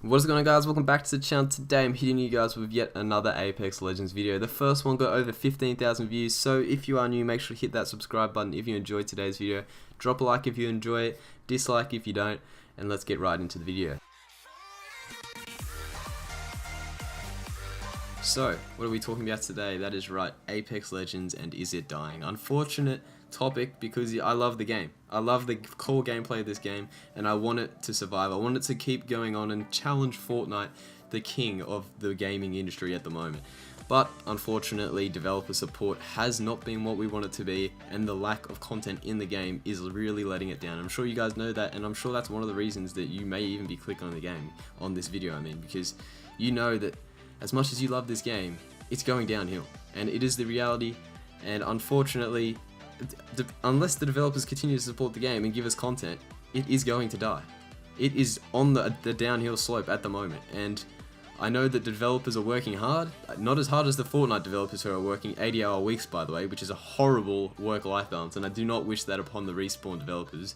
What is going on, guys? Welcome back to the channel. Today I'm hitting you guys with yet another Apex Legends video. The first one got over 15,000 views, so if you are new, make sure to hit that subscribe button if you enjoyed today's video. Drop a like if you enjoy it, dislike if you don't, and let's get right into the video. So, what are we talking about today? That is right, Apex Legends and is it dying? Unfortunate topic because I love the game. I love the core gameplay of this game and I want it to survive. I want it to keep going on and challenge Fortnite, the king of the gaming industry at the moment. But unfortunately, developer support has not been what we want it to be, and the lack of content in the game is really letting it down. I'm sure you guys know that, and I'm sure that's one of the reasons that you may even be clicking on the game, on this video because you know that as much as you love this game, it's going downhill, and it is the reality. And unfortunately, unless the developers continue to support the game and give us content, it is going to die. It is on the downhill slope at the moment, and I know that the developers are working hard, not as hard as the Fortnite developers who are working 80-hour weeks, by the way, which is a horrible work-life balance, and I do not wish that upon the Respawn developers.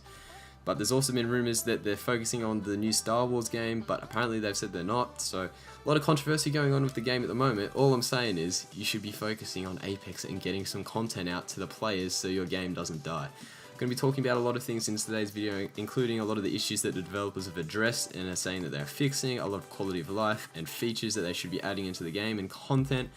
But there's also been rumors that they're focusing on the new Star Wars game, but apparently they've said they're not, so a lot of controversy going on with the game at the moment. All I'm saying is, you should be focusing on Apex and getting some content out to the players so your game doesn't die. I'm going to be talking about a lot of things in today's video, including a lot of the issues that the developers have addressed and are saying that they're fixing, a lot of quality of life and features that they should be adding into the game, and content.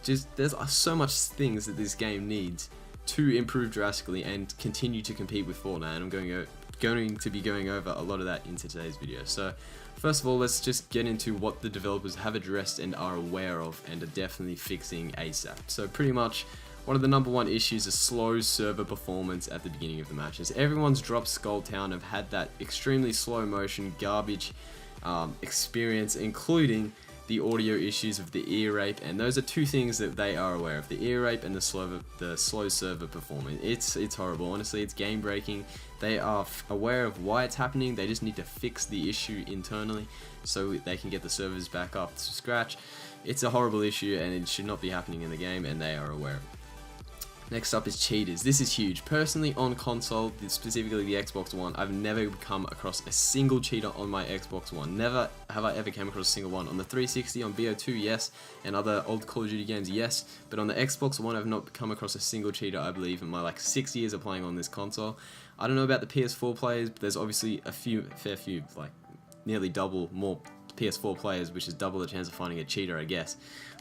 There's so much things that this game needs to improve drastically and continue to compete with Fortnite, and I'm going to be going over a lot of that into today's video. So first of all, let's just get into what the developers have addressed and are aware of and are definitely fixing ASAP. So pretty much one of the number one issues is slow server performance at the beginning of the matches. Everyone's dropped Skull Town have had that extremely slow motion garbage experience, including the audio issues of the ear rape, and those are two things that they are aware of: the ear rape and the slow server performance. It's horrible. Honestly, it's game breaking. They are aware of why it's happening. They just need to fix the issue internally so they can get the servers back up to scratch. It's a horrible issue and it should not be happening in the game, and they are aware of it. Next up is cheaters. This is huge. Personally, on console, specifically the Xbox One, I've never come across a single cheater on my Xbox One. Never have I ever come across a single one. On the 360, on BO2, yes, and other old Call of Duty games, yes, but on the Xbox One, I've not come across a single cheater, I believe, in my 6 years of playing on this console. I don't know about the PS4 players, but there's obviously a fair few, nearly double more PS4 players, which is double the chance of finding a cheater, I guess.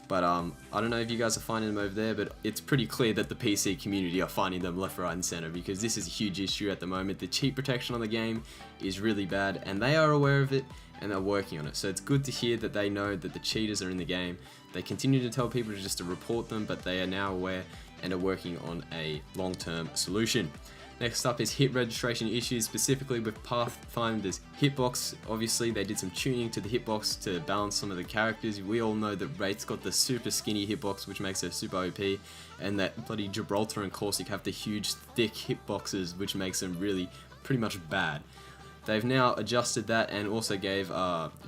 But I don't know if you guys are finding them over there, but it's pretty clear that the PC community are finding them left, right, and center, because this is a huge issue at the moment. The cheat protection on the game is really bad, and they are aware of it, and they're working on it. So it's good to hear that they know that the cheaters are in the game. They continue to tell people just to report them, but they are now aware and are working on a long-term solution. Next up is hit registration issues, specifically with Pathfinder's hitbox. Obviously, they did some tuning to the hitbox to balance some of the characters. We all know that Wraith's got the super skinny hitbox, which makes her super OP, and that bloody Gibraltar and Caustic have the huge, thick hitboxes, which makes them really pretty much bad. They've now adjusted that and also gave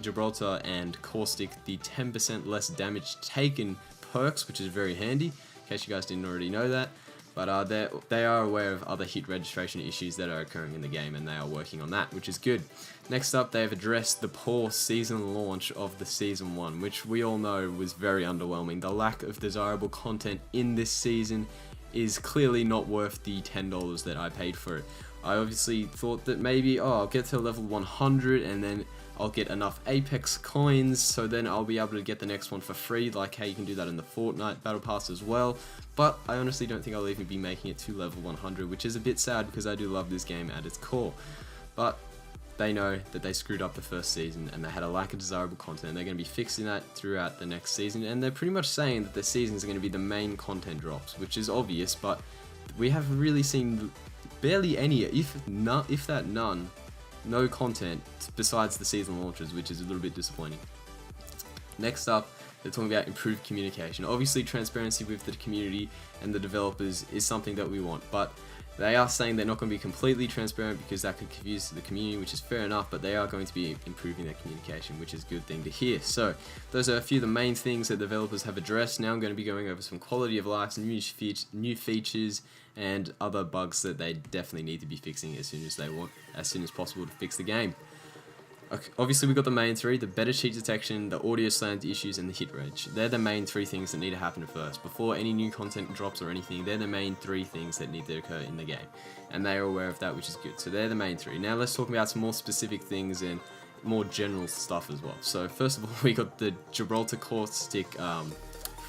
Gibraltar and Caustic the 10% less damage taken perks, which is very handy, in case you guys didn't already know that. But they are aware of other hit registration issues that are occurring in the game, and they are working on that, which is good. Next up, they've addressed the poor season launch of the Season 1, which we all know was very underwhelming. The lack of desirable content in this season is clearly not worth the $10 that I paid for it. I obviously thought that maybe, I'll get to level 100 and then I'll get enough Apex coins, so then I'll be able to get the next one for free, like how you can do that in the Fortnite Battle Pass as well. But I honestly don't think I'll even be making it to level 100, which is a bit sad because I do love this game at its core. But they know that they screwed up the first season and they had a lack of desirable content, and they're going to be fixing that throughout the next season, and they're pretty much saying that the seasons are going to be the main content drops, which is obvious, but we have really seen barely any, if that none, no content besides the season launches, which is a little bit disappointing. Next up, they're talking about improved communication. Obviously, transparency with the community and the developers is something that we want, but they are saying they're not going to be completely transparent because that could confuse the community, which is fair enough, but they are going to be improving their communication, which is a good thing to hear. So those are a few of the main things that developers have addressed. Now I'm going to be going over some quality of life, new features, and other bugs that they definitely need to be fixing as soon as possible to fix the game. Okay, obviously we got the main three: the better cheat detection, the audio slant issues, and the hit rate. They're the main three things that need to happen first. Before any new content drops or anything, they're the main three things that need to occur in the game. And they are aware of that, which is good. So they're the main three. Now let's talk about some more specific things and more general stuff as well. So first of all, we got the Gibraltar caustic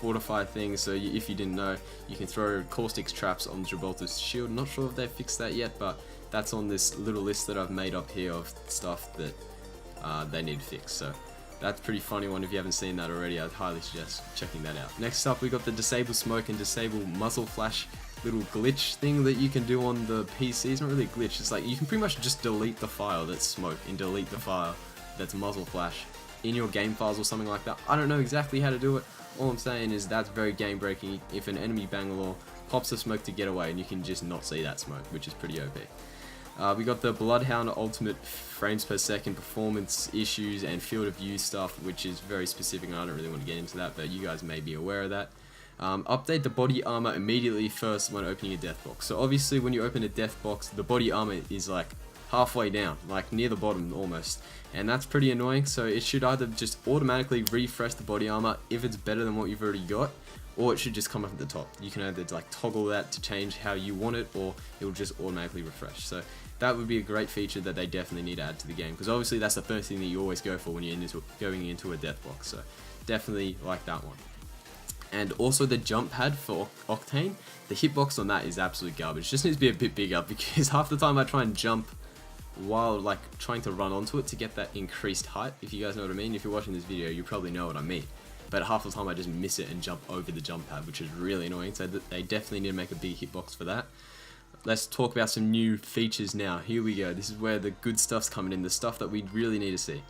fortify thing. So if you didn't know, you can throw caustic traps on Gibraltar's shield. Not sure if they've fixed that yet, but that's on this little list that I've made up here of stuff that they need to fix. So that's a pretty funny one. If you haven't seen that already, I'd highly suggest checking that out. Next up, we got the disable smoke and disable muzzle flash little glitch thing that you can do on the PC. It's not really a glitch, it's like you can pretty much just delete the file that's smoke and delete the file that's muzzle flash in your game files or something like that. I don't know exactly how to do it. All I'm saying is that's very game breaking. If an enemy Bangalore pops the smoke to get away, and you can just not see that smoke, which is pretty OP. We got the Bloodhound ultimate frames per second performance issues and field of view stuff, which is very specific, and I don't really want to get into that, but you guys may be aware of that. Update the body armor immediately first when opening a death box. So obviously when you open a death box, the body armor is like halfway down, like near the bottom almost, and that's pretty annoying. So it should either just automatically refresh the body armor if it's better than what you've already got, or it should just come up at the top. You can either like toggle that to change how you want it, or it will just automatically refresh. So that would be a great feature that they definitely need to add to the game, because obviously that's the first thing that you always go for when you're going into a death box. So definitely like that one. And also the jump pad for Octane, the hitbox on that is absolute garbage. It just needs to be a bit bigger, because half the time I try and jump while like trying to run onto it to get that increased height, if you guys know what I mean. If you're watching this video, you probably know what I mean. But half the time I just miss it and jump over the jump pad, which is really annoying. So they definitely need to make a big hitbox for that. Let's talk about some new features now. Here we go. This is where the good stuff's coming in, the stuff that we really need to see.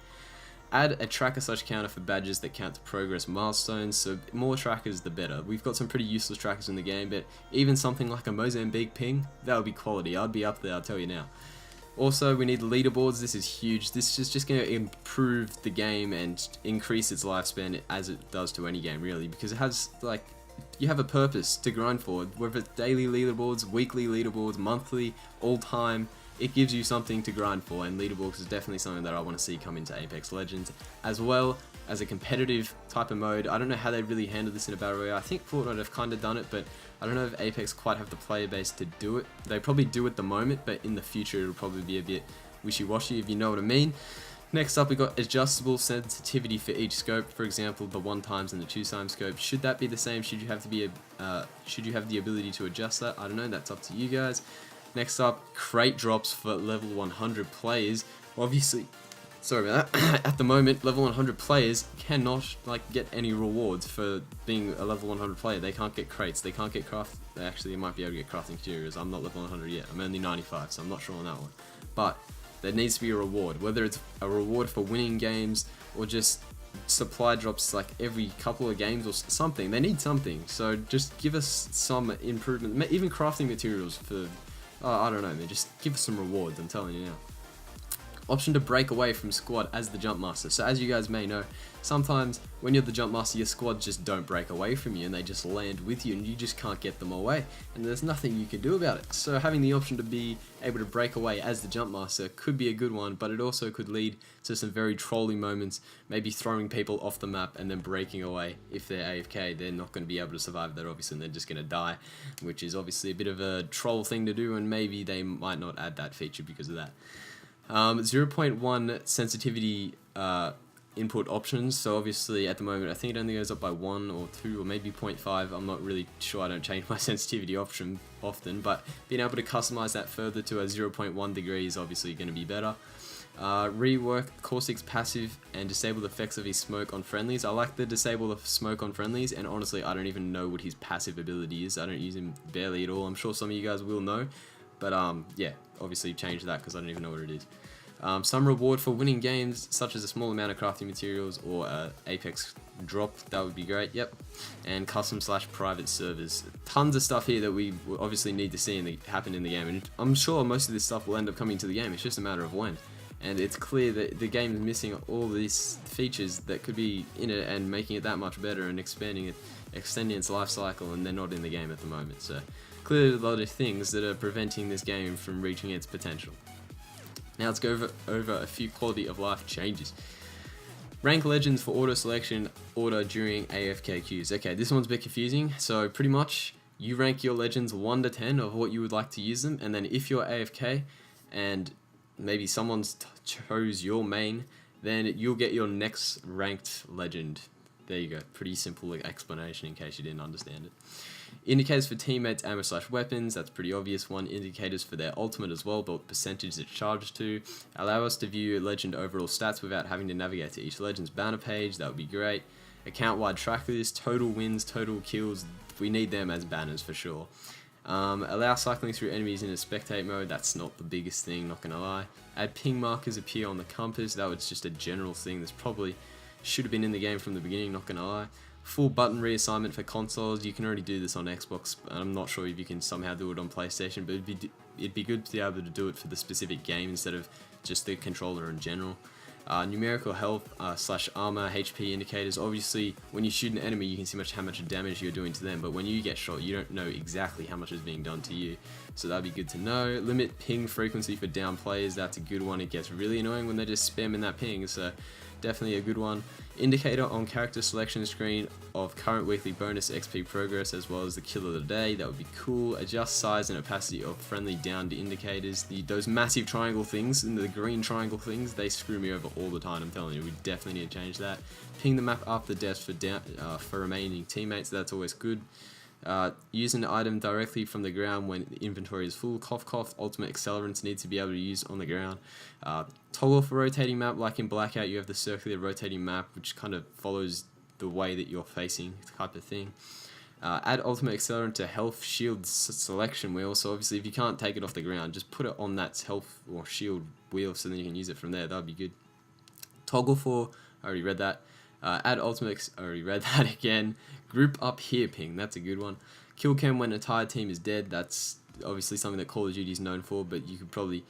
Add a tracker/counter for badges that count to progress milestones, so more trackers the better. We've got some pretty useless trackers in the game, but even something like a Mozambique ping, that would be quality. I'd be up there, I'll tell you now. Also, we need leaderboards. This is huge. This is just going to improve the game and increase its lifespan as it does to any game, really, because it has, like, you have a purpose to grind for, whether it's daily leaderboards, weekly leaderboards, monthly, all time. It gives you something to grind for, and leaderboards is definitely something that I want to see come into Apex Legends, as well as a competitive type of mode. I don't know how they really handle this in a battle royale. I think Fortnite have kind of done it, but I don't know if Apex quite have the player base to do it. They probably do at the moment, but in the future it'll probably be a bit wishy-washy, if you know what I mean. Next up, we got adjustable sensitivity for each scope. For example, the 1x and the 2x scope. Should that be the same? Should you have the ability to adjust that? I don't know. That's up to you guys. Next up, crate drops for level 100 players. Obviously, sorry about that. At the moment, level 100 players cannot get any rewards for being a level 100 player. They can't get crates. They can't get craft. Actually, they might be able to get crafting materials. I'm not level 100 yet. I'm only 95, so I'm not sure on that one. But there needs to be a reward, whether it's a reward for winning games or just supply drops like every couple of games or something. They need something. So just give us some improvement. Even crafting materials for. I don't know, man. Just give us some rewards, I'm telling you now. Option to break away from squad as the jump master. So as you guys may know, sometimes when you're the jump master, your squad just don't break away from you and they just land with you and you just can't get them away. And there's nothing you can do about it. So having the option to be able to break away as the jump master could be a good one, but it also could lead to some very trolling moments, maybe throwing people off the map and then breaking away. If they're AFK, they're not going to be able to survive that, obviously, and they're just going to die, which is obviously a bit of a troll thing to do, and maybe they might not add that feature because of that. 0.1 sensitivity input options. So obviously at the moment I think it only goes up by 1 or 2 or maybe 0.5. I'm not really sure. I don't change my sensitivity option often, but being able to customize that further to a 0.1 degree is obviously going to be better. Rework Caustic's passive and disable the effects of his smoke on friendlies. I like the disable the smoke on friendlies, and honestly I don't even know what his passive ability is. I don't use him barely at all. I'm sure some of you guys will know, but yeah, obviously change that because I don't even know what it is. Some reward for winning games, such as a small amount of crafting materials or Apex drop, that would be great, yep. And custom/private servers. Tons of stuff here that we obviously need to see happen in the game, and I'm sure most of this stuff will end up coming to the game, it's just a matter of when. And it's clear that the game is missing all these features that could be in it and making it that much better and extending its life cycle, and they're not in the game at the moment. So clearly a lot of things that are preventing this game from reaching its potential. Now let's go over a few quality of life changes. Rank legends for auto selection order during AFK queues. Okay, this one's a bit confusing. So pretty much you rank your legends 1 to 10 of what you would like to use them, and then if you're AFK and maybe someone's chose your main, then you'll get your next ranked legend. There you go. Pretty simple explanation in case you didn't understand it. Indicators for teammates, ammo/weapons, that's pretty obvious one. Indicators for their ultimate as well, but percentage it's charged to. Allow us to view legend overall stats without having to navigate to each legend's banner page, that would be great. Account-wide trackers, total wins, total kills, we need them as banners for sure. Allow cycling through enemies in a spectate mode, that's not the biggest thing, not gonna lie. Add ping markers appear on the compass, that was just a general thing that's probably should have been in the game from the beginning, not gonna lie. Full button reassignment for consoles, you can already do this on Xbox, I'm not sure if you can somehow do it on PlayStation, but it'd be good to be able to do it for the specific game instead of just the controller in general. Numerical health / armor, HP indicators. Obviously, when you shoot an enemy, you can see how much damage you're doing to them, but when you get shot, you don't know exactly how much is being done to you. So that'd be good to know. Limit ping frequency for down players. That's a good one. It gets really annoying when they're just spamming that ping, so definitely a good one. Indicator on character selection screen of current weekly bonus XP progress as well as the kill of the day. That would be cool. Adjust size and opacity of friendly downed indicators. Those massive triangle things and the green triangle things, they screw me over all the time. I'm telling you, we definitely need to change that. Ping the map after death for remaining teammates. That's always good. Use an item directly from the ground when the inventory is full. Cough cough. Ultimate accelerants need to be able to use on the ground. Toggle for rotating map, like in Blackout you have the circular rotating map which kind of follows the way that you're facing type of thing. Add ultimate accelerant to health shield selection wheel, so obviously if you can't take it off the ground, just put it on that health or shield wheel so then you can use it from there. That would be good. Toggle for, I already read that. Add ultimate, I already read that again. Group up here ping, that's a good one. Kill cam when an entire team is dead, that's obviously something that Call of Duty is known for, but you could probably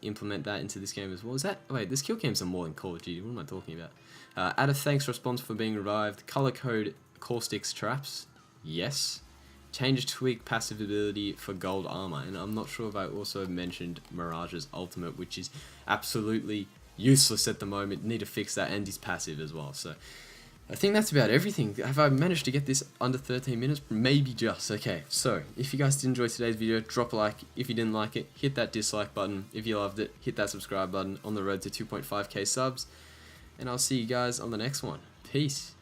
implement that into this game as well. Is that, wait, this kill cams are more than Call of Duty, what am I talking about? Add a thanks response for being revived. Color code caustics traps, yes. Change tweak passive ability for gold armor, and I'm not sure if I also mentioned Mirage's ultimate, which is absolutely useless at the moment. Need to fix that, and his passive as well. So I think that's about everything. Have I managed to get this under 13 minutes? Maybe just. Okay, so if you guys did enjoy today's video, drop a like. If you didn't like it, hit that dislike button. If you loved it, hit that subscribe button. On the road to 2.5k subs, and I'll see you guys on the next one. Peace.